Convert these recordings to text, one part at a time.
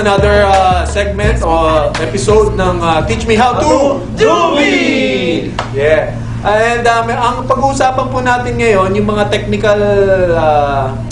another segment or episode ng Teach Me How to Juvie! Yeah. And ang pag-uusapan po natin ngayon, yung mga technical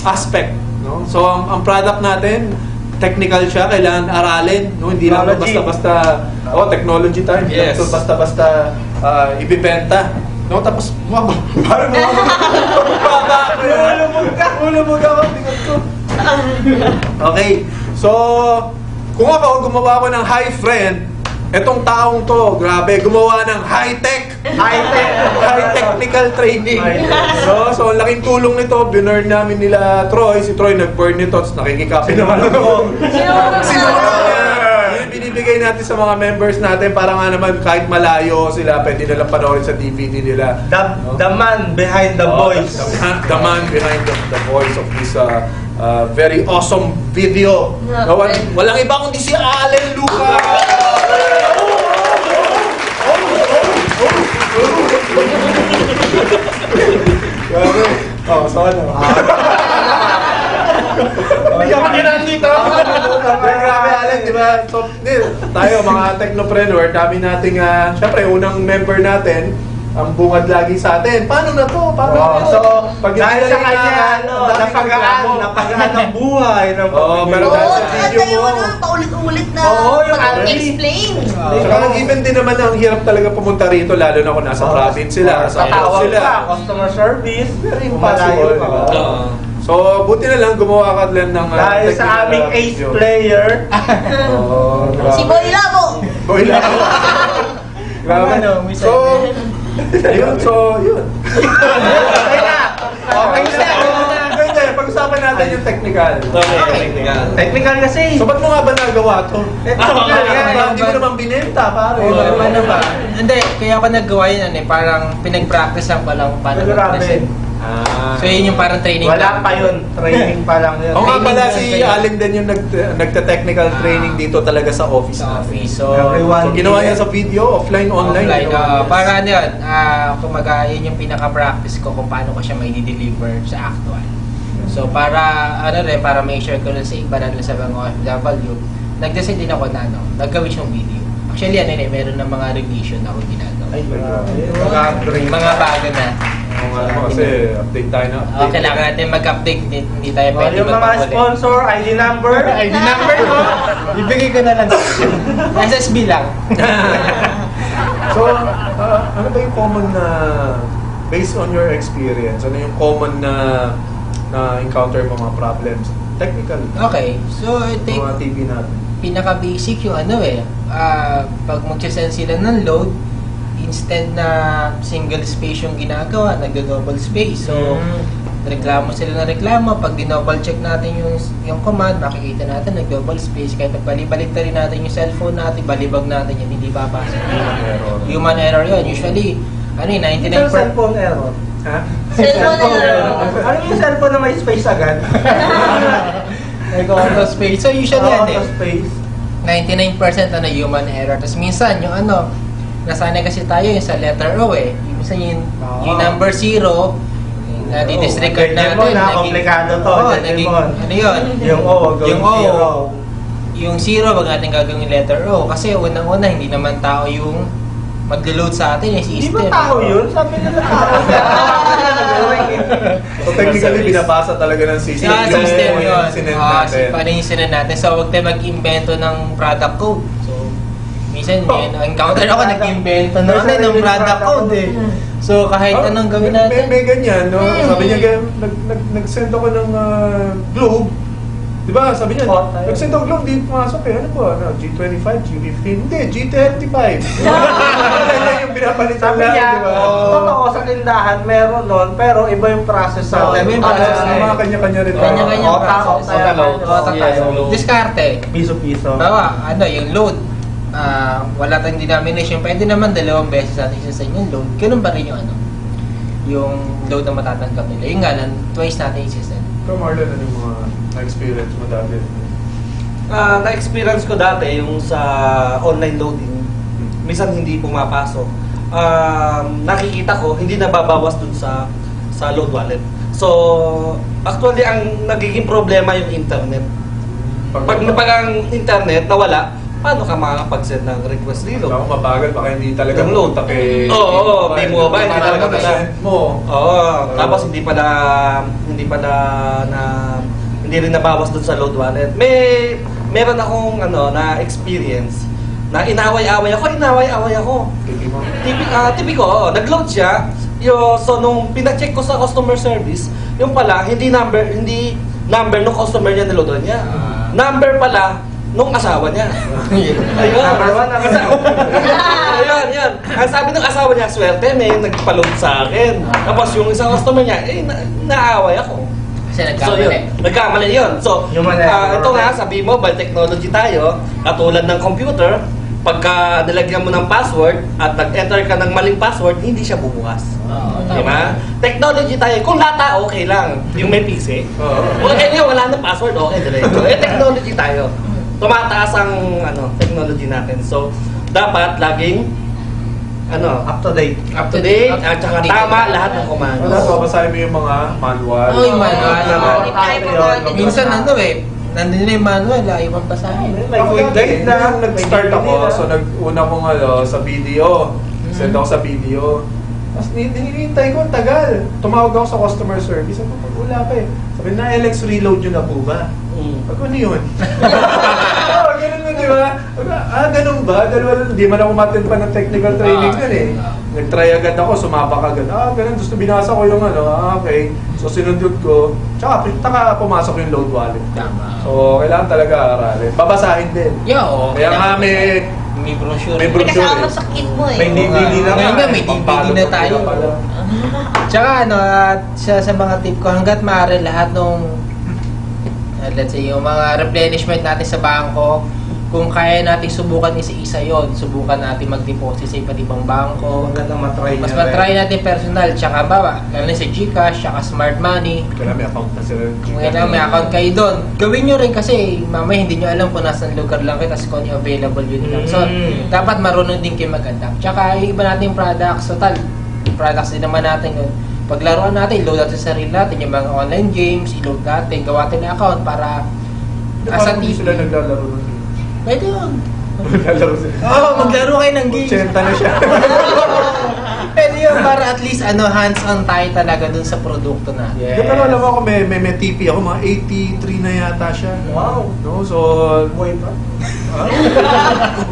aspect. No? So, ang product natin, technical siya, kailangan aralin. No? Hindi lang basta-basta, technology time. Yes. So, basta-basta ibibenta. No? Tapos, parang ulumog ako, bigat ko. Okay, so kung ako gumawa ko ng high friend, etong taong to, grabe, gumawa ng high-tech technical training. So laking tulong nito, binurn namin nila Troy, si Troy nag-burn nito, tapos nakikikapi naman ako. Yun binibigay natin sa mga members natin para nga naman kahit malayo sila, pwede nilang panoorin sa DVD nila. The man behind the voice. The man behind the voice of this very awesome video. Walang iba kundi si Allen Luca. Sana. Hindi ako ginandito. Grabe, Allen, di ba? So, tayo, mga technopreneur, dami nating, syempre, unang member natin, ang bungad lagi sa atin. Paano na to? So, dahil sa kanya, napagaan ng buhay. Pero dahil sa video mo, paulit-ulit na explain. Saka nag-even din naman ang hirap talaga pumunta rito, lalo na kung nasa province sila. Tatawag ka, customer service. Very impossible, di ba? So, buti na lang gumawa ka lang ng dahil sa aming ace player. Si Boy Labo. Boy Labo. Grabe. So, yun. Okay na. Pag-usapan natin yung technical. Technical kasi. So, ba't mo nga ba nagawa to? Hindi mo naman binenta, pare. Ano ba? Hindi, kaya ako nagawa yun, parang pinag-practice lang palang paano mag-present. So yun yung parang training. Wala pa yun, training pa lang yun. O nga pala si Allen din yung nagta-technical training dito talaga sa office. So ginawa niya sa video, offline, online. Para ano yun, kumaga yun yung pinaka-practice ko kung paano ko siya may deliver sa actual. So para para may share ko lang sa iba na sa mga OFW, nag-design din ako na naggawin siyang video. Actually meron na mga revision ako ginagawa. Mga bago na. Kasi update tayo na update. Kailangan natin mag-update, hindi tayo pwede yung mga sponsor, ID number mo, ibigay ko na lang. SSB lang. So, ano ba yung common na, based on your experience, ano yung common na encounter mo mga problems? Technical. Okay, so I think mga TV natin. Pinaka-basic yung pag mag-send sila ng load, instead na single space yung ginagawa, nag-double space. So, reklamo sila na reklamo. Pag dinouble check natin yung command, makikita natin nag-double space. Kahit balik rin natin yung cellphone natin, balibag natin yan, hindi papasok. Human error yun. Usually, 99%. Cellphone error. Ha? Cellphone error. Ano yung cellphone na may space agad? Nag-auto space. So, usually auto space. 99% human error. Tapos minsan, yung nasanay kasi tayo yung sa letter O Minsan yung number 0, na-disregard natin. Komplikado to. Ano yun? Yung O, yung O. Yung 0, wag natin gagawin letter O. Kasi unang-una, hindi naman tao yung mag-load sa atin, yung system. Hindi ba tao yun? Sabi nila tao. So technically, binabasa talaga ng system. System yun. Paano yung sinend natin? So, wag tayo mag-invento ng product code. Minsan, encounter ako, nag-invento na ng product code So, kahit anong gawin natin. May ganyan, no? Sabi niya, nag-send ako ng globe. Diba? Sabi niya, nag-send ako globe, di pumasok Ano po? G25, G15? Hindi, G35. Yan yung pinapalitan Sabi niya, totoo sa tindahan, meron nun, pero iba yung process sa atin. Mga kanya-kanya rin. Kanya-kanya process. Diskarte. Piso-piso. Bawa, yung load. Wala tayong denomination, pwede naman 2 beses natin isa yung load. Ganun pa rin yung load na matatanggap nila. Yung nga lang, twice natin isa-send. Pero Marlon, ano yung mga na-experience mo dati? Na-experience ko dati yung sa online loading. Minsan hindi pumapasok. Nakikita ko, hindi nababawas dun sa load wallet. So, actually, ang nagiging problema yung internet. Pag ang internet nawala, paano ka makakapag-send ng request reload? Ako mabagal, baka hindi talaga Yung load. Oo, may mobile, hindi talaga send mo. Oo, tapos hindi rin nabawas dun sa load wallet. Meron akong na experience na inaway-away ako. Tipiko, nag-load siya. So nung pina-check ko sa customer service, yung pala hindi number nung customer niya niloadan niya. Number pala nung asawa niya. Ayun. Ayun. Ang sabi ng asawa niya, swerte, may nagpa-load sa akin. Tapos yung isang customer niya, naaway ako. Kasi Nagkamali yun. So, ito nga, sabi mo, mobile technology tayo, katulad ng computer, pagka nilagyan mo ng password at nag-enter ka ng maling password, hindi siya bubukas. Diba? Technology tayo, kung lata, okay lang. Yung may PC. Okay nga, wala na password, okay, diretso. Technology tayo. Tumataas ang technology natin. So, dapat laging Up to date. at saka tama lahat ng command. Wala, babasahin mo yung mga manual. Oo, yung manual. Minsan Minsan nandun na yung manual, iwan pa sa akin. May quick guide na. Nung nag-start ako, so una kong sa video. Send ako sa video. Tapos hinihintay ko, ang tagal. Tumawag ako sa customer service. Sabi ko, wala pa eh. Sabi na, LX reload yun na po ba? Pag ano yun? Ganun mo, di ba? Ganun ba? Dahil hindi man ako matin pa ng technical training nun eh. Nag-try agad ako, sumabak agad. Ganun, gusto binasa ko yung okay. So sinundod ko. Tsaka pumasok yung load wallet. Tama. So kailangan talaga aralin. Babasahin din. Kaya nga may brochure. May kasama sa kit mo eh. May DVD na Ngayon nga. may DVD na tayo. Tsaka sa mga tip ko, hanggat maaari lahat nung let's say yung mga replenishment natin sa bangko, kung kaya natin subukan isa-isa yon, subukan natin mag-deposit sa iba't ibang bangko. Magandang matry Mas niya matry natin personal, tsaka lalo na sa GCash, tsaka Smart Money. Kailangan may account na sila. Kung kailangan may account kayo doon, gawin nyo rin kasi mamaya hindi nyo alam kung nasaan lugar lang kayo, tapos kung yung available yun lang. So, dapat marunong din kayo mag-adapt. Tsaka yung iba natin products, total, products din naman natin yun. Paglaruan natin, load natin sa sarili natin, yung mga online games, i-load natin, gawa natin ng account para Parang hindi sila naglalaro nun. pwede yun. Naglalaro sila. Maglaro kayo ng games. 80 na siya. Pwede yun para at least hands-on tayo talaga dun sa produkto na. Pero alam mo ako, may TP ako, mga 83 na yata siya. Wow. No? So, Buhay pa.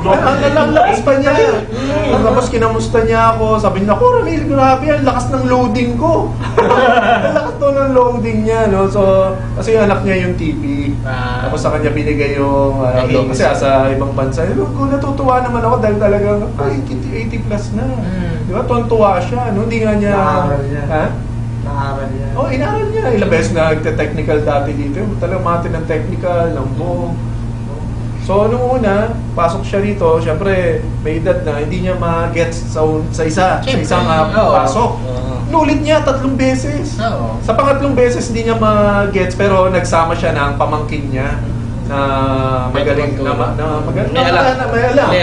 ang lakas pa niya. Tapos kinamusta niya ako. Sabi niya, Ramil, grabe, ang lakas ng loading ko. Ang lakas to ng loading niya. No? So, kasi yung anak niya yung TP. Tapos sa kanya binigay yung load. Kasi sa ibang bansa, natutuwa naman ako dahil talagang 80 plus na. Di ba? Tuwan-tuwa siya. No? Hindi nga niya... Naaral niya. Ha? Naaral niya. Inaral niya. Ilang beses na nagte-technical dati dito. Talagang mati ng technical, ng buong. So, nung una, pasok siya rito, syempre, may edad na, hindi niya ma-gets sa isang pasok. Nulit niya 3 beses. Sa pangatlong beses, hindi niya ma-gets, pero nagsama siya ng pamangkin niya na magaling, may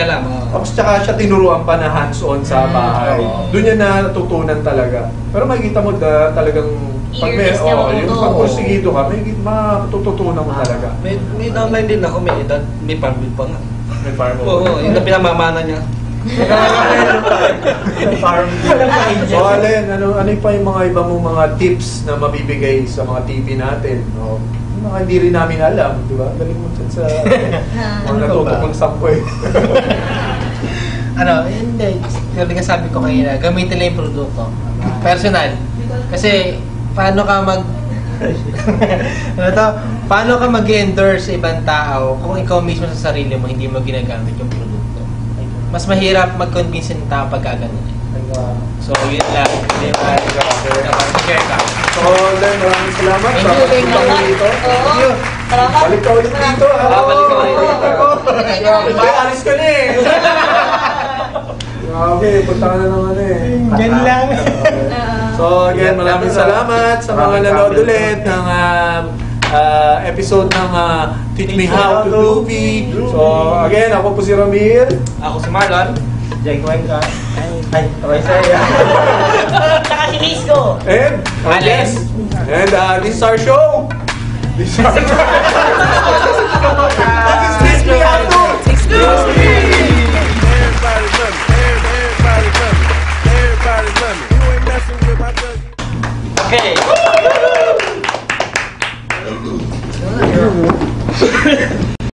alam. Tapos tsaka siya tinuruan pa na hands-on sa bahay. Doon niya natutunan talaga. Pero makikita mo talagang pag may, yung pag-porsigido ka, may matututunan mo talaga. May online din ako, may edad, may farming pa nga. May farm. Oo, yung pinamamana niya. So Allen, ano pa yung mga iba mong mga tips na mabibigay sa mga TV natin? No? Yung mga hindi rin namin alam, di ba? Galing mo dyan sa mga natutukong sampo eh. Hindi. Kasi nga sabi ko kanina, gamitin lang yung produkto. Personal. Kasi, paano ka paano ka mag-endorse sa ibang tao kung ikaw mismo sa sarili mo hindi mo ginagamit yung produkto? Mas mahirap mag-convince ng tao pag gano'n. So, yun lang. Share ka. So, Allen, maraming salamat. Thank you, thank you. Dito. Oo. Salamat. Balik ka ulit dito. Balik ka ulit dito. May alis ka na eh. Okay, punta ka na naman eh. Yan lang. So again, maraming salamat sa mga nanood ulit ng episode ng Teach Me How to Groovy. So again, ako po si Ramil. Ako si Marlon. Jay Cuenca. Ay, Troy Saya. Tsaka si Risco. And Alex. And this is our show. This is Teach Me How To Do It! Everybody love me. Everybody love me. Everybody love me. You ain't messing with my cousin. Okay.